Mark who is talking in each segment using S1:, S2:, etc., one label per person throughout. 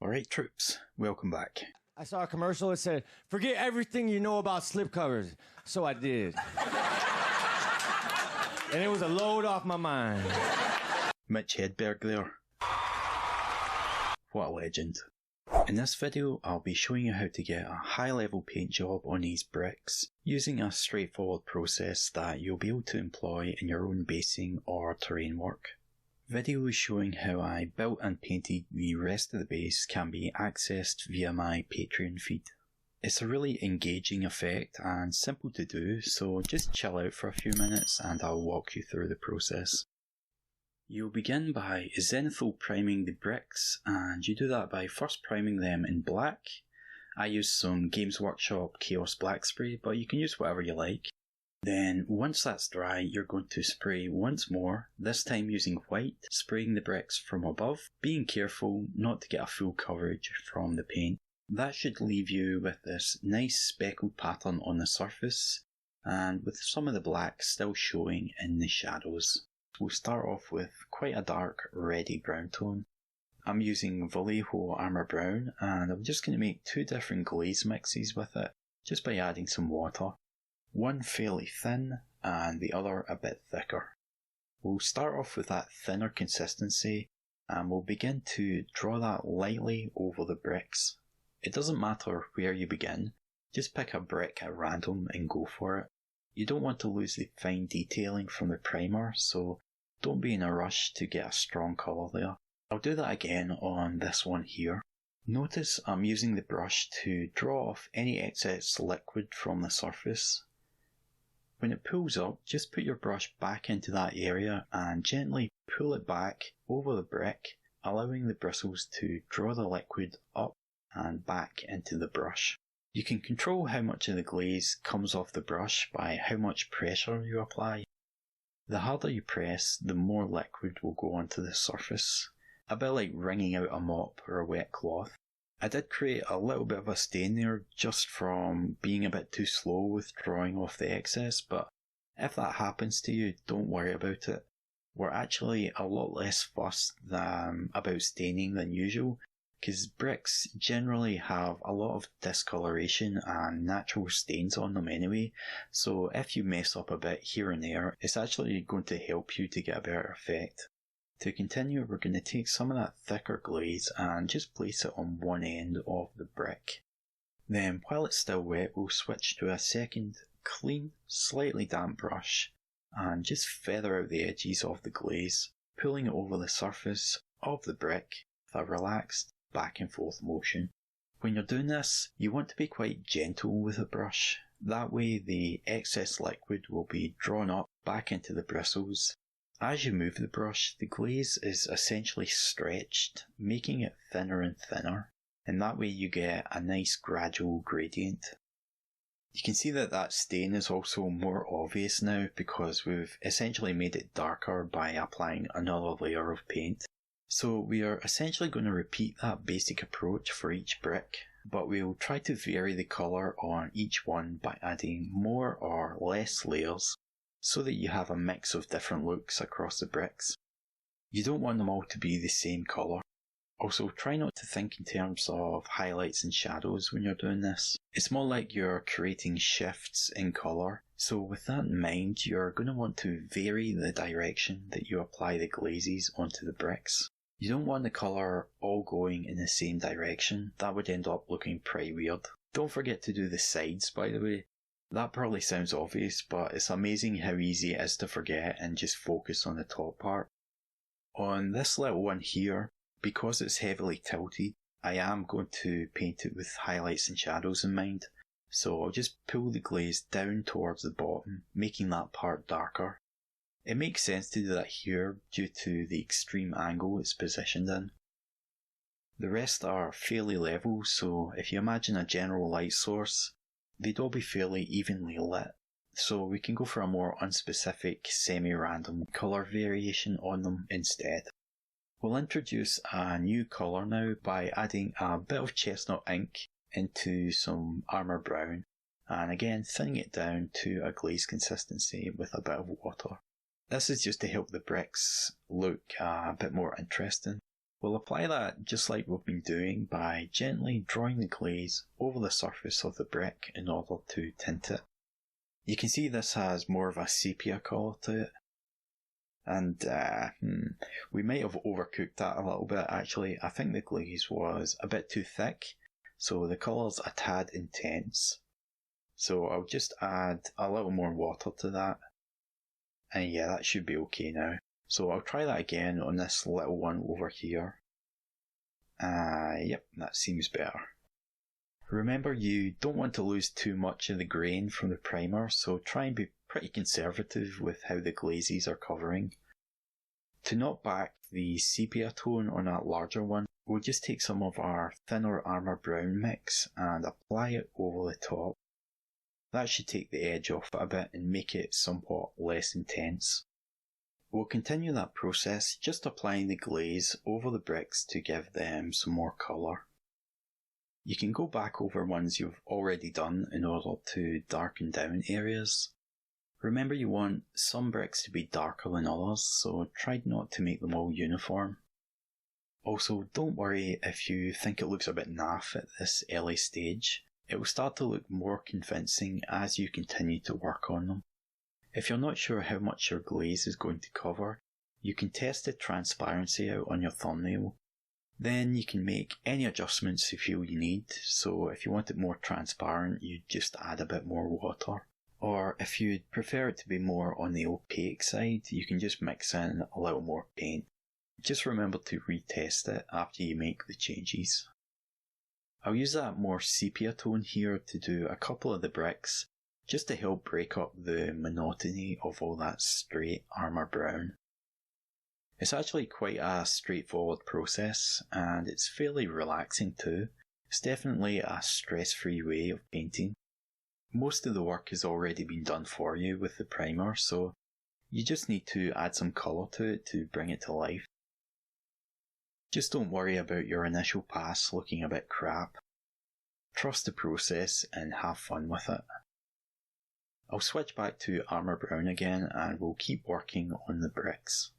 S1: Alright troops, welcome back.
S2: I saw a commercial that said, forget everything you know about slipcovers. So I did. And it was a load off my mind.
S1: Mitch Hedberg there. What a legend. In this video, I'll be showing you how to get a high level paint job on these bricks using a straightforward process that you'll be able to employ in your own basing or terrain work. Videos showing how I built and painted the rest of the base can be accessed via my Patreon feed. It's a really engaging effect and simple to do, so just chill out for a few minutes and I'll walk you through the process. You'll begin by zenithal priming the bricks, and you do that by first priming them in black. I use some Games Workshop Chaos Black Spray, but you can use whatever you like. Then once that's dry, you're going to spray once more, this time using white, spraying the bricks from above, being careful not to get a full coverage from the paint. That should leave you with this nice speckled pattern on the surface, and with some of the black still showing in the shadows. We'll start off with quite a dark reddy brown tone. I'm using Vallejo Armour Brown, and I'm just going to make two different glaze mixes with it, just by adding some water. One fairly thin, and the other a bit thicker. We'll start off with that thinner consistency, and we'll begin to draw that lightly over the bricks. It doesn't matter where you begin, just pick a brick at random and go for it. You don't want to lose the fine detailing from the primer, so don't be in a rush to get a strong colour there. I'll do that again on this one here. Notice I'm using the brush to draw off any excess liquid from the surface. When it pulls up, just put your brush back into that area and gently pull it back over the brick, allowing the bristles to draw the liquid up and back into the brush. You can control how much of the glaze comes off the brush by how much pressure you apply. The harder you press, the more liquid will go onto the surface, a bit like wringing out a mop or a wet cloth. I did create a little bit of a stain there just from being a bit too slow with drawing off the excess, but if that happens to you, don't worry about it. We're actually a lot less fussed about staining than usual, because bricks generally have a lot of discoloration and natural stains on them anyway, so if you mess up a bit here and there, it's actually going to help you to get a better effect. To continue, we're going to take some of that thicker glaze and just place it on one end of the brick. Then, while it's still wet, we'll switch to a second clean, slightly damp brush and just feather out the edges of the glaze, pulling it over the surface of the brick with a relaxed back and forth motion. When you're doing this, you want to be quite gentle with the brush. That way the excess liquid will be drawn up back into the bristles. As you move the brush, the glaze is essentially stretched, making it thinner and thinner, and that way you get a nice gradual gradient. You can see that stain is also more obvious now because we've essentially made it darker by applying another layer of paint. So we are essentially going to repeat that basic approach for each brick, but we'll try to vary the colour on each one by adding more or less layers, so that you have a mix of different looks across the bricks. You don't want them all to be the same colour. Also, try not to think in terms of highlights and shadows when you're doing this. It's more like you're creating shifts in colour, so with that in mind, you're going to want to vary the direction that you apply the glazes onto the bricks. You don't want the colour all going in the same direction, that would end up looking pretty weird. Don't forget to do the sides, by the way. That probably sounds obvious, but it's amazing how easy it is to forget and just focus on the top part. On this little one here, because it's heavily tilted, I am going to paint it with highlights and shadows in mind, so I'll just pull the glaze down towards the bottom, making that part darker. It makes sense to do that here due to the extreme angle it's positioned in. The rest are fairly level, so if you imagine a general light source, they'd all be fairly evenly lit, so we can go for a more unspecific, semi-random colour variation on them instead. We'll introduce a new colour now by adding a bit of chestnut ink into some armour brown, and again thinning it down to a glaze consistency with a bit of water. This is just to help the bricks look a bit more interesting. We'll apply that just like we've been doing by gently drawing the glaze over the surface of the brick in order to tint it. You can see this has more of a sepia colour to it. And we might have overcooked that a little bit actually. I think the glaze was a bit too thick, so the colour's a tad intense. So I'll just add a little more water to that. And yeah, that should be okay now. So I'll try that again on this little one over here. Yep, that seems better. Remember, you don't want to lose too much of the grain from the primer, so try and be pretty conservative with how the glazes are covering. To knock back the sepia tone on that larger one, we'll just take some of our thinner armour brown mix and apply it over the top. That should take the edge off it a bit and make it somewhat less intense. We'll continue that process, just applying the glaze over the bricks to give them some more colour. You can go back over ones you've already done in order to darken down areas. Remember, you want some bricks to be darker than others, so try not to make them all uniform. Also, don't worry if you think it looks a bit naff at this early stage. It will start to look more convincing as you continue to work on them. If you're not sure how much your glaze is going to cover, you can test the transparency out on your thumbnail. Then you can make any adjustments you feel you need, so if you want it more transparent, you just add a bit more water. Or if you'd prefer it to be more on the opaque side, you can just mix in a little more paint. Just remember to retest it after you make the changes. I'll use that more sepia tone here to do a couple of the bricks, just to help break up the monotony of all that straight armour brown. It's actually quite a straightforward process, and it's fairly relaxing too. It's definitely a stress-free way of painting. Most of the work has already been done for you with the primer, so you just need to add some colour to it to bring it to life. Just don't worry about your initial pass looking a bit crap. Trust the process and have fun with it. I'll switch back to armour brown again and we'll keep working on the bricks.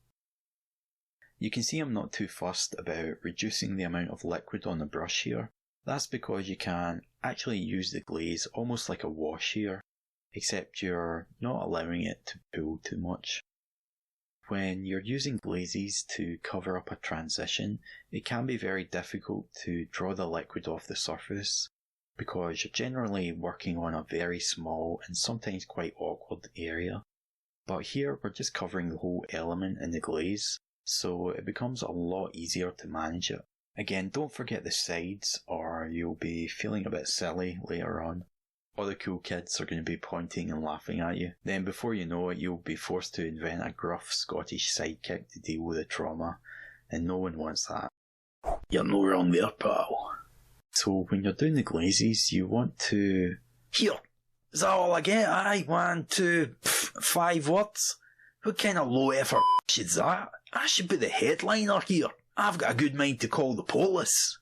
S1: You can see I'm not too fussed about reducing the amount of liquid on the brush here. That's because you can actually use the glaze almost like a wash here, except you're not allowing it to pool too much. When you're using glazes to cover up a transition, it can be very difficult to draw the liquid off the surface, because you're generally working on a very small and sometimes quite awkward area. But here we're just covering the whole element in the glaze, so it becomes a lot easier to manage it. Again, don't forget the sides or you'll be feeling a bit silly later on. Other cool kids are going to be pointing and laughing at you. Then before you know it, you'll be forced to invent a gruff Scottish sidekick to deal with the trauma, and no one wants that. You're no wrong there, pal. So when you're doing the glazes, you want to... Here, is that all I get? Aye, 1, 2, 5 words? What kind of low effort is that? I should be the headliner here. I've got a good mind to call the police.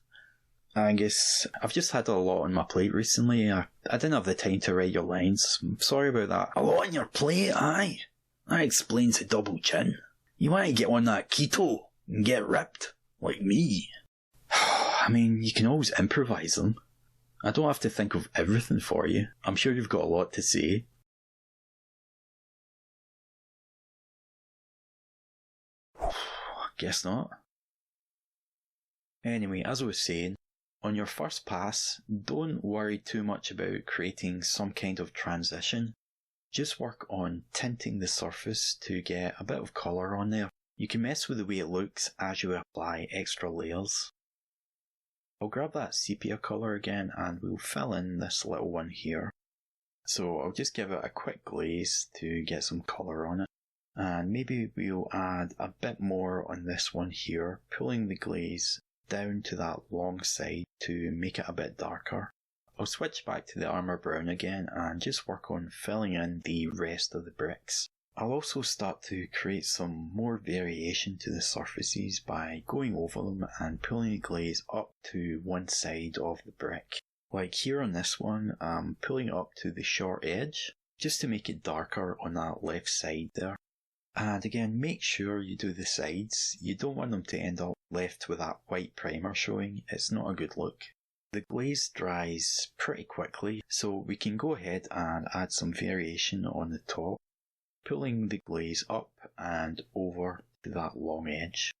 S1: Angus, I've just had a lot on my plate recently. I didn't have the time to write your lines. I'm sorry about that. A lot on your plate, aye. That explains the double chin. You want to get on that keto and get ripped, like me. I mean, you can always improvise them. I don't have to think of everything for you. I'm sure you've got a lot to say. Guess not. Anyway, as I was saying, on your first pass, don't worry too much about creating some kind of transition. Just work on tinting the surface to get a bit of colour on there. You can mess with the way it looks as you apply extra layers. I'll grab that sepia colour again and we'll fill in this little one here. So I'll just give it a quick glaze to get some colour on it. And maybe we'll add a bit more on this one here, pulling the glaze down to that long side to make it a bit darker. I'll switch back to the armour brown again and just work on filling in the rest of the bricks. I'll also start to create some more variation to the surfaces by going over them and pulling the glaze up to one side of the brick. Like here on this one, I'm pulling it up to the short edge just to make it darker on that left side there. And again, make sure you do the sides. You don't want them to end up left with that white primer showing. It's not a good look. The glaze dries pretty quickly, so we can go ahead and add some variation on the top, pulling the glaze up and over to that long edge.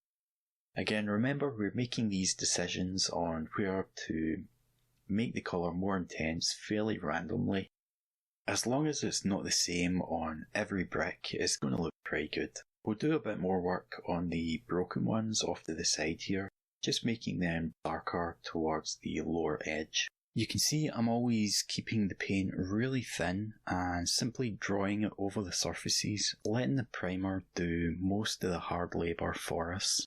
S1: Again, remember we're making these decisions on where to make the colour more intense fairly randomly. As long as it's not the same on every brick, it's going to look pretty good. We'll do a bit more work on the broken ones off to the side here, just making them darker towards the lower edge. You can see I'm always keeping the paint really thin and simply drawing it over the surfaces, letting the primer do most of the hard labour for us.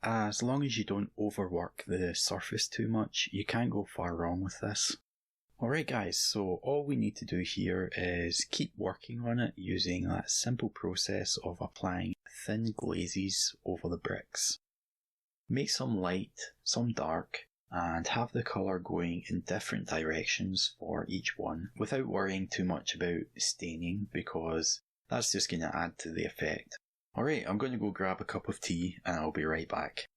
S1: As long as you don't overwork the surface too much, you can't go far wrong with this. Alright guys, so all we need to do here is keep working on it using that simple process of applying thin glazes over the bricks. Make some light, some dark, and have the colour going in different directions for each one without worrying too much about staining, because that's just going to add to the effect. Alright, I'm going to go grab a cup of tea and I'll be right back.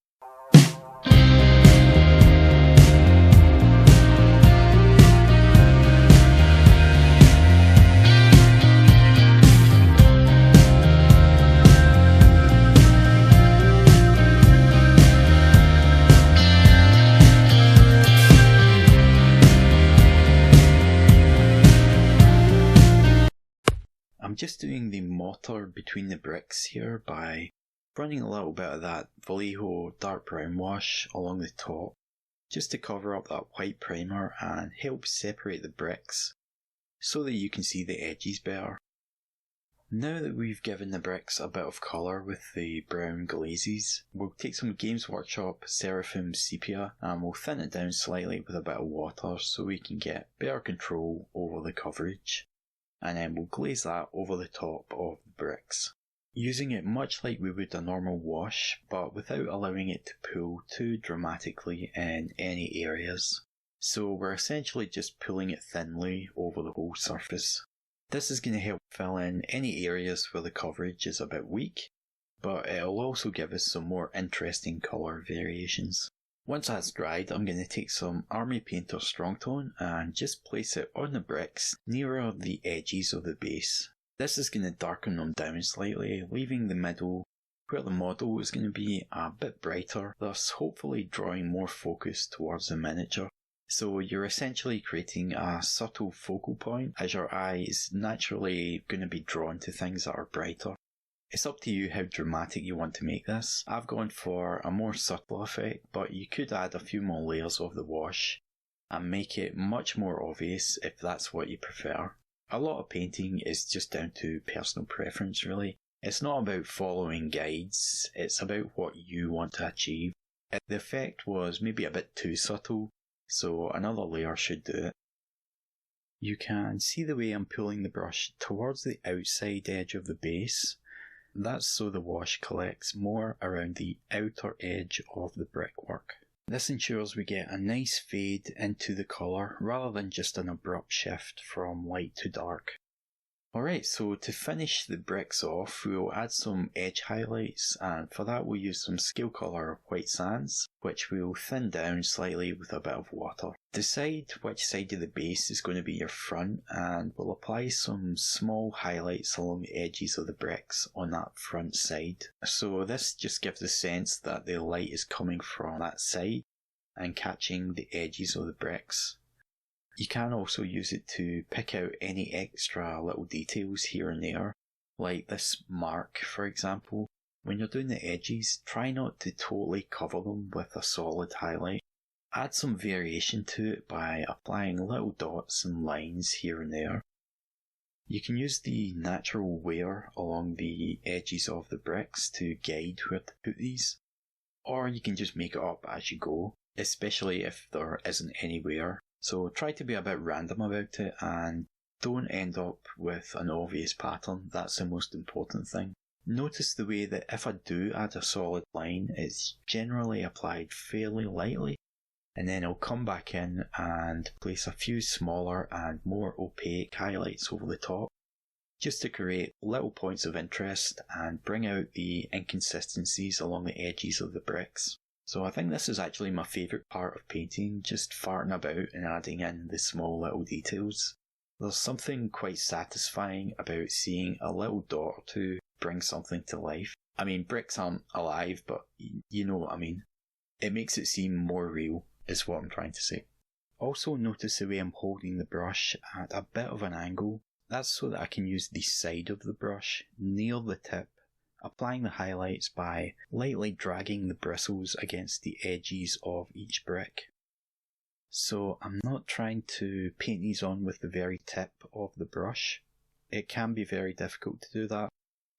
S1: I'm just doing the mortar between the bricks here by running a little bit of that Vallejo dark brown wash along the top, just to cover up that white primer and help separate the bricks so that you can see the edges better. Now that we've given the bricks a bit of colour with the brown glazes, we'll take some Games Workshop Seraphim Sepia and we'll thin it down slightly with a bit of water so we can get better control over the coverage. And then we'll glaze that over the top of the bricks, using it much like we would a normal wash, but without allowing it to pull too dramatically in any areas. So we're essentially just pulling it thinly over the whole surface. This is going to help fill in any areas where the coverage is a bit weak, but it'll also give us some more interesting colour variations. Once that's dried, I'm going to take some Army Painter Strong Tone and just place it on the bricks nearer the edges of the base. This is going to darken them down slightly, leaving the middle where the model is going to be a bit brighter, thus hopefully drawing more focus towards the miniature. So you're essentially creating a subtle focal point as your eye is naturally going to be drawn to things that are brighter. It's up to you how dramatic you want to make this. I've gone for a more subtle effect, but you could add a few more layers of the wash and make it much more obvious if that's what you prefer. A lot of painting is just down to personal preference really. It's not about following guides, it's about what you want to achieve. If the effect was maybe a bit too subtle, so another layer should do it. You can see the way I'm pulling the brush towards the outside edge of the base. That's so the wash collects more around the outer edge of the brickwork. This ensures we get a nice fade into the colour rather than just an abrupt shift from light to dark. Alright, so to finish the bricks off, we'll add some edge highlights, and for that we'll use some scale colour white sands, which we'll thin down slightly with a bit of water. Decide which side of the base is going to be your front, and we'll apply some small highlights along the edges of the bricks on that front side. So this just gives the sense that the light is coming from that side and catching the edges of the bricks. You can also use it to pick out any extra little details here and there, like this mark for example. When you're doing the edges, try not to totally cover them with a solid highlight. Add some variation to it by applying little dots and lines here and there. You can use the natural wear along the edges of the bricks to guide where to put these, or you can just make it up as you go, especially if there isn't any wear. So try to be a bit random about it and don't end up with an obvious pattern. That's the most important thing. Notice the way that if I do add a solid line, it's generally applied fairly lightly, and then I'll come back in and place a few smaller and more opaque highlights over the top. just to create little points of interest and bring out the inconsistencies along the edges of the bricks. So I think this is actually my favourite part of painting, just farting about and adding in the small little details. There's something quite satisfying about seeing a little dot or two bring something to life. I mean, bricks aren't alive, but you know what I mean. It makes it seem more real, is what I'm trying to say. Also notice the way I'm holding the brush at a bit of an angle. That's so that I can use the side of the brush near the tip, applying the highlights by lightly dragging the bristles against the edges of each brick. So I'm not trying to paint these on with the very tip of the brush. It can be very difficult to do that.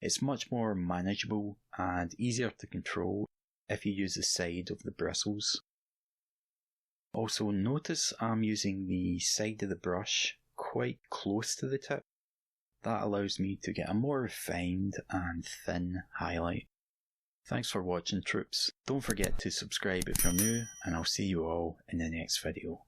S1: It's much more manageable and easier to control if you use the side of the bristles. Also notice I'm using the side of the brush quite close to the tip. That allows me to get a more refined and thin highlight. Thanks for watching, troops. Don't forget to subscribe if you're new, and I'll see you all in the next video.